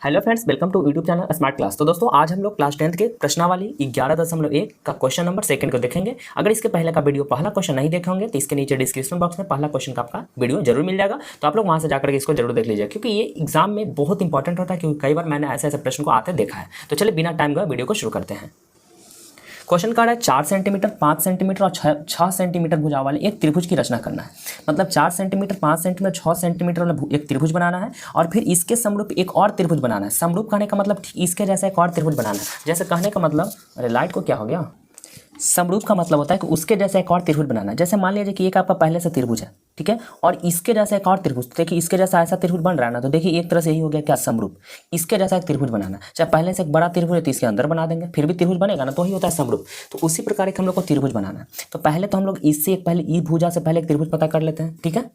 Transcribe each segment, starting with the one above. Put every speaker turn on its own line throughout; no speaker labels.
Hello friends, welcome to YouTube channel smart class. तो दोस्तों आज हम लोग क्लास 10th के प्रश्नावली 11.1 का क्वेश्चन नंबर सेकंड को देखेंगे। अगर इसके पहले का वीडियो पहला क्वेश्चन नहीं देखे होंगे तो इसके नीचे डिस्क्रिप्शन बॉक्स में पहला क्वेश्चन का आपका वीडियो जरूर मिल जाएगा, तो आप लोग वहां से जाकर के इसको जरूर देख लीजिए, क्योंकि ये एग्जाम में बहुत इंपॉर्टेंट होता है। क्योंकि कई बार मैंने ऐसे ऐसे प्रश्न को आते देखा है। तो चलिए बिना टाइम गए वीडियो को शुरू करते हैं। क्वेश्चन का है 4 सेंटीमीटर 5 सेंटीमीटर और 6 सेंटीमीटर भुजा वाले एक त्रिभुज की रचना करना है। मतलब 4 सेंटीमीटर 5 सेंटीमीटर 6 सेंटीमीटर वाला एक त्रिभुज बनाना है और फिर इसके समरूप एक और त्रिभुज बनाना है। समरूप कहने का मतलब इसके जैसा एक और त्रिभुज बनाना है। जैसे कहने का मतलब, अरे लाइट को क्या हो गया, समरूप का मतलब होता है कि उसके जैसा एक और त्रिभुज बनाना है। जैसे मान लीजिए कि एक आपका पहले से त्रिभुज है, ठीक है, और इसके जैसा एक और त्रिभुज, देखिए इसके जैसा ऐसा त्रिभुज बन रहा है ना, तो देखिए एक तरह से यही हो गया क्या, समरूप। इसके जैसा एक त्रिभुज बनाना है, चाहे पहले से एक बड़ा त्रिभुज है तो इसके अंदर बना देंगे, फिर भी त्रिभुज बनेगा ना, तो ही होता है समरूप। तो उसी प्रकार एक हम लोग को त्रिभुज बनाना है। तो पहले तो हम लोग इससे एक पहले ई भुजा से पहले एक त्रिभुज पता कर लेते हैं, ठीक है।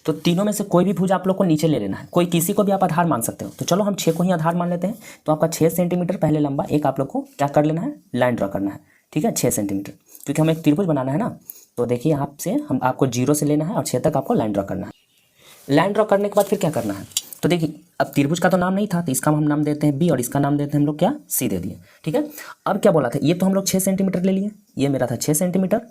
तो तीनों में से कोई भी भुजा आप लोग को नीचे ले लेना है, कोई किसी को भी आप आधार मान सकते हो। तो चलो हम 6 को ही आधार मान लेते हैं। तो आपका 6 सेंटीमीटर पहले लंबा एक आप लोग को क्या कर लेना है, लाइन ड्रॉ करना है, ठीक है, 6 सेंटीमीटर, क्योंकि हमें एक त्रिभुज बनाना है ना। तो देखिए आपसे हम आपको 0 से लेना है और 6 तक आपको लाइन ड्रॉ करना है। लाइन ड्रॉ करने के बाद फिर क्या करना है, तो देखिए अब त्रिभुज का तो नाम नहीं था, तो इसका हम नाम देते हैं बी और इसका नाम देते हैं हम लोग क्या, सी दे दिए, ठीक है। अब क्या बोला था, ये तो हम लोग 6 सेंटीमीटर ले लिए, ये मेरा था 6 सेंटीमीटर।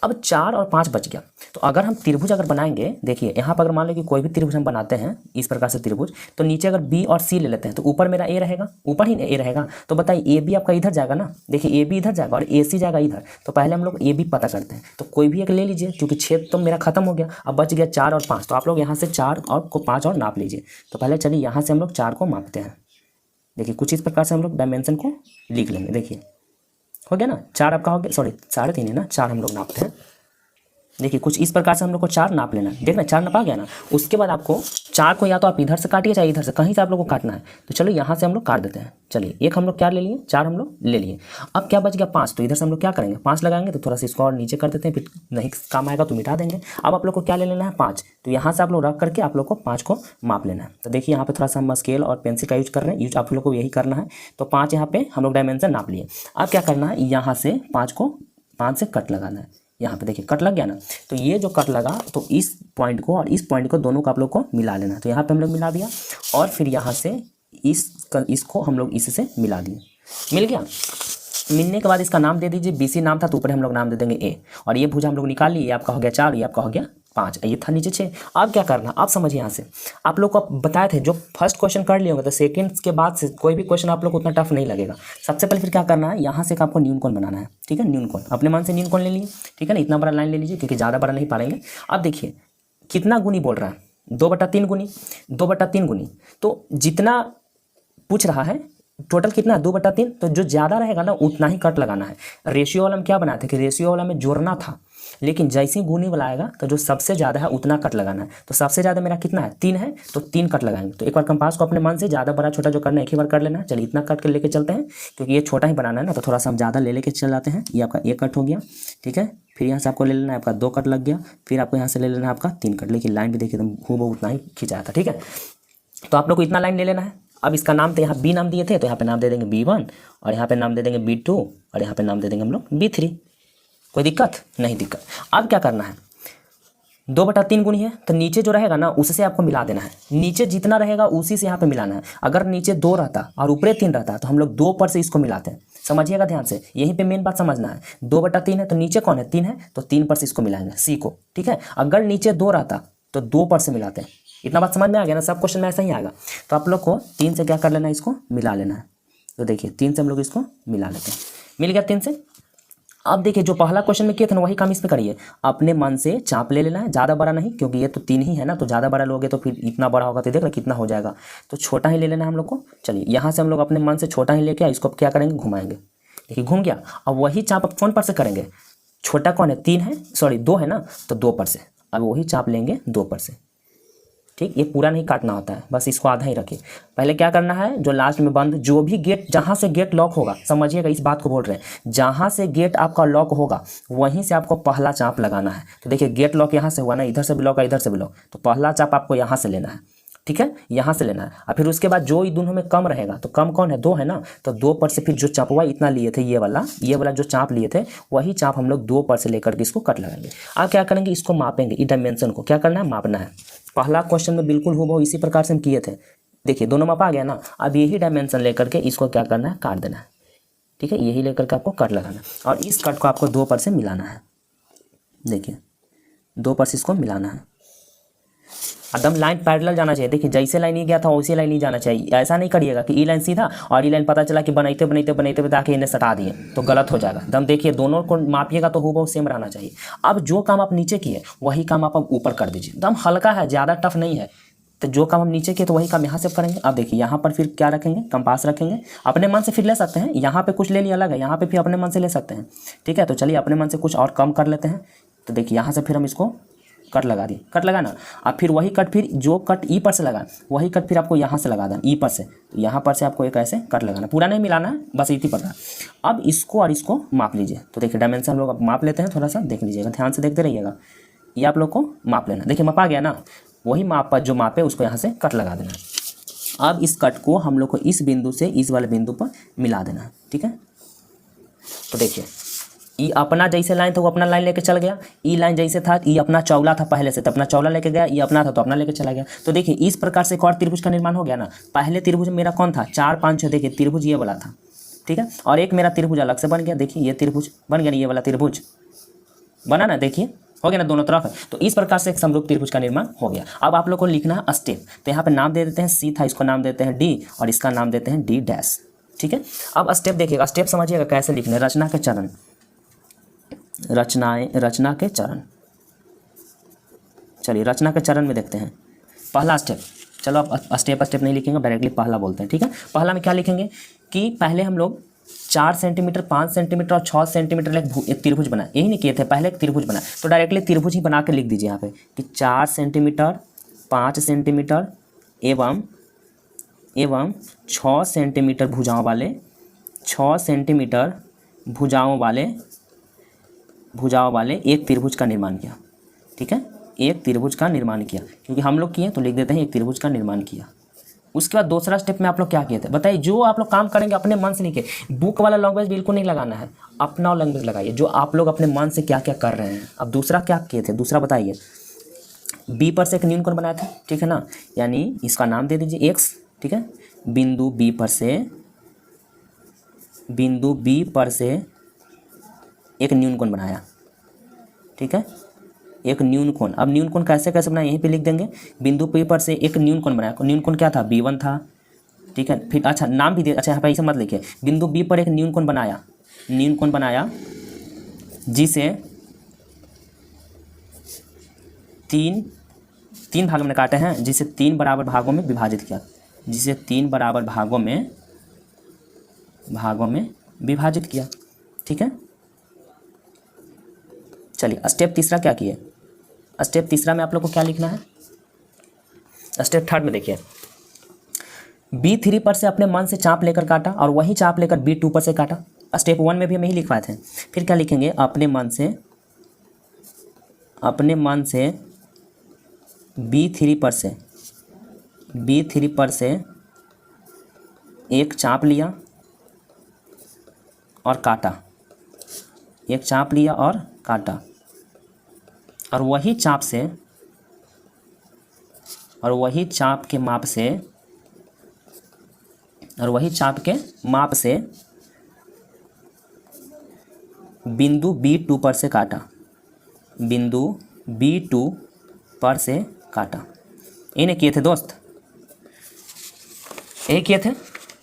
अब 4 और 5 बच गया। तो अगर हम त्रिभुज अगर बनाएंगे, देखिए यहाँ पर अगर मान लो कि कोई भी त्रिभुज हम बनाते हैं इस प्रकार से त्रिभुज, तो नीचे अगर बी और सी ले लेते हैं तो ऊपर मेरा ए रहेगा, ऊपर ही ए रहेगा। तो बताइए ए बी आपका इधर जाएगा ना, देखिए ए बी इधर जाएगा और ए सी जाएगा इधर। तो पहले हम लोग ए बी पता करते हैं। तो कोई भी एक ले लीजिए, क्योंकि 6 तो मेरा खत्म हो गया, अब बच गया 4 और 5। तो आप लोग यहाँ से 4 और 5 और नाप लीजिए। तो पहले चलिए यहाँ से हम लोग 4 को मापते हैं। देखिए कुछ इस प्रकार से हम लोग डायमेंशन को लिख लेंगे। देखिए हो गया ना, 4 आपका हो गया, सॉरी 3.5 है ना, 4 हम लोग नापते हैं। देखिए कुछ इस प्रकार से हम लोग को 4 नाप लेना है। देखना 4 नापा गया ना, उसके बाद आपको 4 को या तो आप इधर से काटिए चाहे इधर से, कहीं से आप लोग को काटना है। तो चलो यहाँ से हम लोग काट देते हैं। चलिए एक हम लोग क्या ले लिए, 4 हम लोग ले लिए। अब क्या बच गया 5, तो इधर से हम लोग क्या करेंगे, 5 लगाएंगे। तो थोड़ा सा इसको और नीचे कर देते हैं, फिर नहीं काम आएगा तो मिटा देंगे। अब आप लोग को क्या ले लेना है, 5। तो यहाँ से आप लोग रख करके आप लोग को 5 को माप लेना है। तो देखिए यहाँ पे थोड़ा सा हम स्केल और पेंसिल का यूज कर रहे हैं, यूज आप लोग को यही करना है। तो 5 यहाँ पे हम लोग डायमेंशन नाप लिए। अब क्या करना है, यहाँ से 5 से कट लगाना है। यहाँ पे देखिए कट लग गया ना, तो ये जो कट लगा तो इस पॉइंट को और इस पॉइंट को दोनों को आप लोग को मिला लेना। तो यहाँ पे हम लोग मिला दिया और फिर यहाँ से इसको हम लोग इससे मिला दिए। मिल गया। मिलने के बाद इसका नाम दे दीजिए, बीसी नाम था तो ऊपर हम लोग नाम दे देंगे ए। और ये भुजा हम लोग निकाल लिए, ये आपका हो गया 4, ये आपका हो गया 5, ये था नीचे 6। अब क्या करना, आप समझिए। यहाँ से आप लोग को बताए थे जो फर्स्ट क्वेश्चन कर लिए होंगे, तो सेकंड के बाद से कोई भी क्वेश्चन आप लोग को उतना टफ नहीं लगेगा। सबसे पहले फिर क्या करना है, यहाँ से आपको न्यूनकोण बनाना है, ठीक है। न्यूनकोण अपने मन से न्यूनकोण ले लिए, ठीक है ना, इतना बड़ा लाइन ले लीजिए क्योंकि ज़्यादा बड़ा नहीं पालेंगे। अब देखिए कितना गुनी बोल रहा है, 2/3 गुनी, 2/3 गुनी। तो जितना पूछ रहा है टोटल कितना, 2/3। तो जो ज़्यादा रहेगा ना उतना ही कट लगाना है। रेशियो वाला में क्या बनाए थे कि रेशियो वाला में जोड़ना था, लेकिन जैसे ही गुनी वाला आएगा तो जो सबसे ज़्यादा है उतना कट लगाना है। तो सबसे ज़्यादा मेरा कितना है, 3 है, तो 3 कट लगाएंगे। तो एक बार कंपास को अपने मन से ज़्यादा बड़ा छोटा जो करना है एक ही बार कर लेना है। चलिए इतना कट के लेके चलते हैं, क्योंकि ये छोटा ही बनाना है ना, तो थोड़ा सा हम ज़्यादा ले लेके चल जाते हैं। ये आपका 1 कट हो गया, ठीक है। फिर यहाँ से आपको ले लेना है आपका 2 कट लग गया। फिर आपको यहाँ से ले लेना है आपका 3 कट, लेकिन लाइन भी देखिए एकदम हूबहू उतना ही खिंचाया था, ठीक है। तो आप लोग को इतना लाइन ले लेना है। अब इसका नाम तो यहाँ बी नाम दिए थे, तो यहाँ पे नाम दे देंगे B1 और यहाँ पे नाम दे देंगे B2 और यहाँ पे नाम दे देंगे हम लोग B3। कोई दिक्कत नहीं, दिक्कत। अब क्या करना है, 2/3 गुनी है तो नीचे जो रहेगा ना उससे आपको मिला देना है। नीचे जितना रहेगा उसी से यहाँ पे मिलाना है। अगर नीचे 2 रहता और ऊपर 3 रहता तो हम लोग 2 पर से इसको मिलाते हैं। समझिएगा ध्यान से, यहीं पे मेन बात समझना है। 2/3 है तो नीचे कौन है, 3 है, तो 3 पर से इसको मिलाएंगे सी को, ठीक है। अगर नीचे 2 रहता तो 2 पर से मिलाते हैं। इतना बात समझ में आ गया ना, सब क्वेश्चन में ऐसा ही आएगा। तो आप लोग को 3 से क्या कर लेना है, इसको मिला लेना है। तो देखिए 3 से हम लोग इसको मिला लेते हैं, मिल गया 3 से। अब देखिए जो पहला क्वेश्चन में किए थे ना वही काम इसमें करिए। अपने मन से चाप ले लेना है, ज़्यादा बड़ा नहीं, क्योंकि ये तो 3 ही है ना, तो ज़्यादा बड़ा लोगे तो फिर इतना बड़ा होगा तो देख रहे कितना हो जाएगा। तो छोटा ही ले लेना है हम लोग को। चलिए यहाँ से हम लोग अपने मन से छोटा ही लेके इसको क्या करेंगे, घुमाएंगे। देखिए घूम गया। अब वही चाप आप कौन पर से करेंगे, छोटा कौन है, 3 है, सॉरी 2 है ना, तो 2 पर से। अब वही चाप लेंगे 2 पर से, ठीक। ये पूरा नहीं काटना होता है, बस इसको आधा ही रखिए। पहले क्या करना है, जो लास्ट में बंद, जो भी गेट जहाँ से गेट लॉक होगा, समझिएगा इस बात को बोल रहे हैं, जहाँ से गेट आपका लॉक होगा वहीं से आपको पहला चाप लगाना है। तो देखिए गेट लॉक यहाँ से हुआ ना, इधर से भी लॉक है, इधर से भी लॉक, तो पहला चाप आपको यहाँ से लेना है, ठीक है, यहाँ से लेना है। और फिर उसके बाद जो दोनों में कम रहेगा, तो कम कौन है, 2 है ना, तो 2 पर से फिर जो चापवा इतना लिए थे, ये वाला जो चाप लिए थे वही चाप हम लोग 2 पर से लेकर के इसको कट लगाएंगे। अब क्या करेंगे, इसको मापेंगे, इस डायमेंशन को क्या करना है, मापना है। पहला क्वेश्चन में बिल्कुल हूबहू इसी प्रकार से हम किए थे। देखिए दोनों मापा आ गया ना। अब यही डायमेंशन लेकर के इसको क्या करना है, काट देना है। ठीक है, यही लेकर के आपको कट लगाना है और इस कट को आपको 2 पर से मिलाना है। देखिए 2 पर से इसको मिलाना है, एकदम लाइन पैरेलल जाना चाहिए। देखिए जैसे लाइन ही गया था वैसे लाइन ही जाना चाहिए। ऐसा नहीं करिएगा कि ई लाइन सीधा और ई लाइन पता चला कि बनाते बनाते बनाते बनाते आके इन्हें सटा दिए तो गलत हो जाएगा। एकदम देखिए दोनों को मापिएगा तो हूबहू सेम रहना चाहिए। अब जो काम आप नीचे किए वही काम आप अब ऊपर कर दीजिए। एकदम हल्का है, ज़्यादा टफ नहीं है। तो जो काम हम नीचे किए तो वही काम यहाँ से करेंगे। अब देखिए यहाँ पर फिर क्या रखेंगे, कंपास रखेंगे। अपने मन से फिर ले सकते हैं, यहाँ पे कुछ ले लिया अलग है, यहाँ पे फिर अपने मन से ले सकते हैं। ठीक है, तो चलिए अपने मन से कुछ और कम कर लेते हैं। तो देखिए यहाँ से फिर हम इसको कट लगा दिए, कट लगा ना। अब फिर वही कट, फिर जो कट ई पर से लगा वही कट फिर आपको यहाँ से लगा देना, ई पर से। तो यहाँ पर से आपको एक ऐसे कट लगाना, पूरा नहीं मिलाना है, बस इतनी पर। अब इसको और इसको माप लीजिए। तो देखिए डायमेंशन हम लोग अब माप लेते हैं, थोड़ा सा देख लीजिएगा, ध्यान से देखते रहिएगा। ये आप लोग को माप लेना। देखिए मापा गया ना, वही माप पर जो मापे उसको यहाँ से कट लगा देना है। अब इस कट को हम लोग को इस बिंदु से इस वाले बिंदु पर मिला देना है। ठीक है, तो देखिए ई अपना जैसे लाइन था वो अपना लाइन लेके चल गया, ई लाइन जैसे था, ई अपना चौला था पहले से तो अपना चौला लेके गया, ई अपना था तो अपना लेके चला गया। तो देखिए इस प्रकार से एक और त्रिभुज का निर्माण हो गया ना। पहले त्रिभुज मेरा कौन था, 4 5 6, देखिए त्रिभुज ये वाला था। ठीक है, और एक मेरा त्रिभुज अलग से बन गया। देखिए ये त्रिभुज बन गया ना, ये वाला त्रिभुज बना ना, देखिए हो गया ना दोनों तरफ। तो इस प्रकार से एक समरूप त्रिभुज का निर्माण हो गया। अब आप लोग को लिखना है स्टेप। तो यहाँ पे नाम दे देते हैं, सी था इसको नाम देते हैं डी और इसका नाम देते हैं डी डैश। ठीक है, अब स्टेप देखिएगा, स्टेप समझिएगा कैसे लिखना है। रचना के चरण, रचना के चरण। चलिए रचना के चरण में देखते हैं पहला स्टेप। चलो अब स्टेप नहीं लिखेंगे, डायरेक्टली पहला बोलते हैं। ठीक है, पहला में क्या लिखेंगे कि पहले हम लोग 4 सेंटीमीटर 5 सेंटीमीटर और 6 सेंटीमीटर एक त्रिभुज बना, यही नहीं किए थे, पहले एक त्रिभुज बना। तो डायरेक्टली त्रिभुज ही बना के लिख दीजिए यहाँ पे कि 4 सेंटीमीटर 5 सेंटीमीटर एवं 6 सेंटीमीटर भुजाओं वाले, 6 सेंटीमीटर भुजाओं वाले एक त्रिभुज का निर्माण किया। ठीक है, एक त्रिभुज का निर्माण किया, क्योंकि हम लोग किए तो लिख देते हैं एक त्रिभुज का निर्माण किया। उसके बाद दूसरा स्टेप में आप लोग क्या किए थे बताइए। जो आप लोग काम करेंगे अपने मन से लिखे, बुक वाला लैंग्वेज बिल्कुल नहीं लगाना है, अपना लैंग्वेज लगाइए जो आप लोग अपने मन से क्या क्या कर रहे हैं। अब दूसरा क्या किए थे, दूसरा बताइए। बी पर से एक न्यूनकोण बनाया था। ठीक है ना, यानी इसका नाम दे दीजिए एक्स। ठीक है, बिंदु बी पर से एक न्यूनकोण बनाया। ठीक है, एक न्यूनकोण। अब न्यूनकोण कैसे कैसे बनाया यहीं पे लिख देंगे। बिंदु P पर से एक न्यूनकोण बनाया। न्यूनकोण क्या था, B1 था। ठीक है, फिर अच्छा नाम भी दे, अच्छा यहाँ पे ऐसे मत लिखिए। बिंदु B पर एक न्यूनकोण बनाया जिसे तीन भागों में काटे हैं, जिसे 3 बराबर भागों में विभाजित किया, जिसे 3 बराबर भागों में विभाजित किया। ठीक है, चलिए स्टेप तीसरा क्या किए। स्टेप तीसरा में आप लोग को क्या लिखना है। स्टेप थर्ड में देखिए, B3 पर से अपने मन से चाप लेकर काटा और वही चाप लेकर B2 पर से काटा। स्टेप 1 में भी हम यही लिखवाए थे। फिर क्या लिखेंगे, अपने मन से B3 पर से एक चाप लिया और काटा, एक चाप लिया और काटा, और वही चाप के माप से बिंदु B2 पर से काटा, बिंदु B2 पर से काटा। इन्हें किए थे दोस्त, यही किए थे।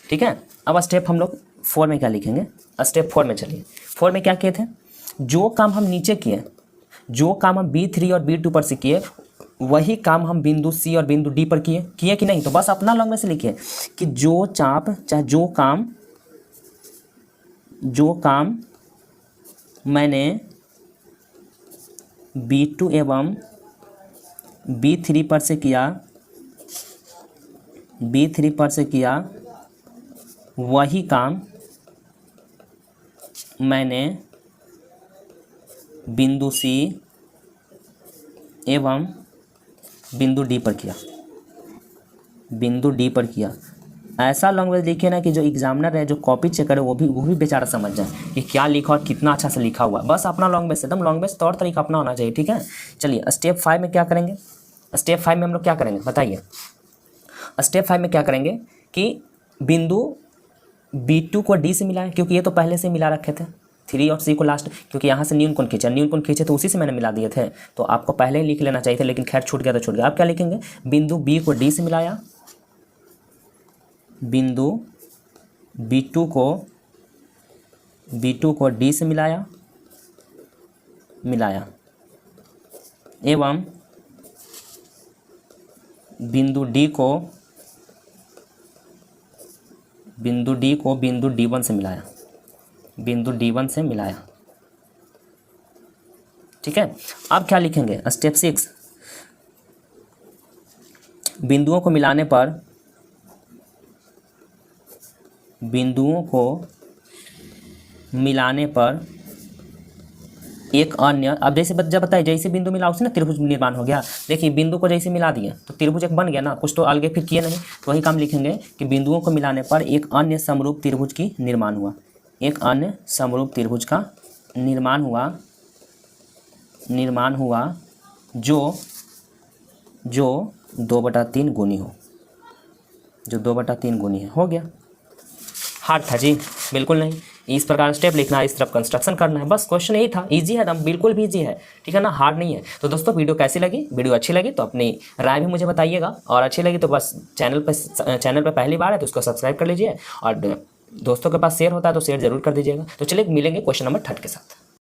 ठीक है, अब स्टेप हम लोग 4 में क्या लिखेंगे। स्टेप 4 में चलिए, 4 में क्या किए थे, जो काम हम नीचे किए, जो काम हम B3 और B2 पर से किए वही काम हम बिंदु C और बिंदु D पर किए कि नहीं। तो बस अपना लॉन्ग में से लिखिए कि जो चाप चाहे जो काम मैंने B2 एवं B3 पर से किया वही काम मैंने बिंदु C एवं बिंदु D पर किया। ऐसा लैंग्वेज लिखिए ना कि जो एग्जामिनर है, जो कॉपी चेक करे, वो भी बेचारा समझ जाए कि क्या लिखा और कितना अच्छा से लिखा हुआ है। बस अपना लैंग्वेज एकदम लैंग्वेज तौर तरीका अपना होना चाहिए। ठीक है, चलिए स्टेप 5 में क्या करेंगे। स्टेप 5 में हम लोग क्या करेंगे बताइए। स्टेप 5 में क्या करेंगे कि बिंदु B2 को D से मिलाएं, क्योंकि ये तो पहले से मिला रखे थे 3 और C को लास्ट, क्योंकि यहाँ से न्यून कोण खींचे तो उसी से मैंने मिला दिए थे, तो आपको पहले ही लिख लेना चाहिए था, लेकिन खैर छूट गया तो छूट गया। आप क्या लिखेंगे, बिंदु B को D से मिलाया, बिंदु B2 को D से मिलाया एवं बिंदु D को बिंदु D1 से मिलाया, ठीक है। अब क्या लिखेंगे, स्टेप 6, बिंदुओं को मिलाने पर एक अन्य, अब जैसे जब बताइए जैसे बिंदु मिला उससे ना त्रिभुज निर्माण हो गया। देखिए बिंदु को जैसे मिला दिए तो त्रिभुज एक बन गया ना, कुछ तो अलगे फिर किए नहीं, तो वही काम लिखेंगे कि बिंदुओं को मिलाने पर एक अन्य समरूप त्रिभुज की निर्माण हुआ, एक अन्य समरूप त्रिभुज का निर्माण हुआ जो 2/3 गुनी हो, जो 2/3 गुनी है। हो गया, हार्ड था जी? बिल्कुल नहीं। इस प्रकार स्टेप लिखना है, इस तरफ कंस्ट्रक्शन करना है, बस क्वेश्चन यही था। इजी है एकदम, बिल्कुल भी इजी है, ठीक है ना, हार्ड नहीं है। तो दोस्तों वीडियो कैसी लगी, वीडियो अच्छी लगी तो अपनी राय भी मुझे बताइएगा, और अच्छी लगी तो बस चैनल पे पहली बार है तो उसको सब्सक्राइब कर लीजिए, और दोस्तों के पास शेयर होता है तो शेयर जरूर कर दीजिएगा। तो चलिए मिलेंगे क्वेश्चन नंबर 3 के साथ।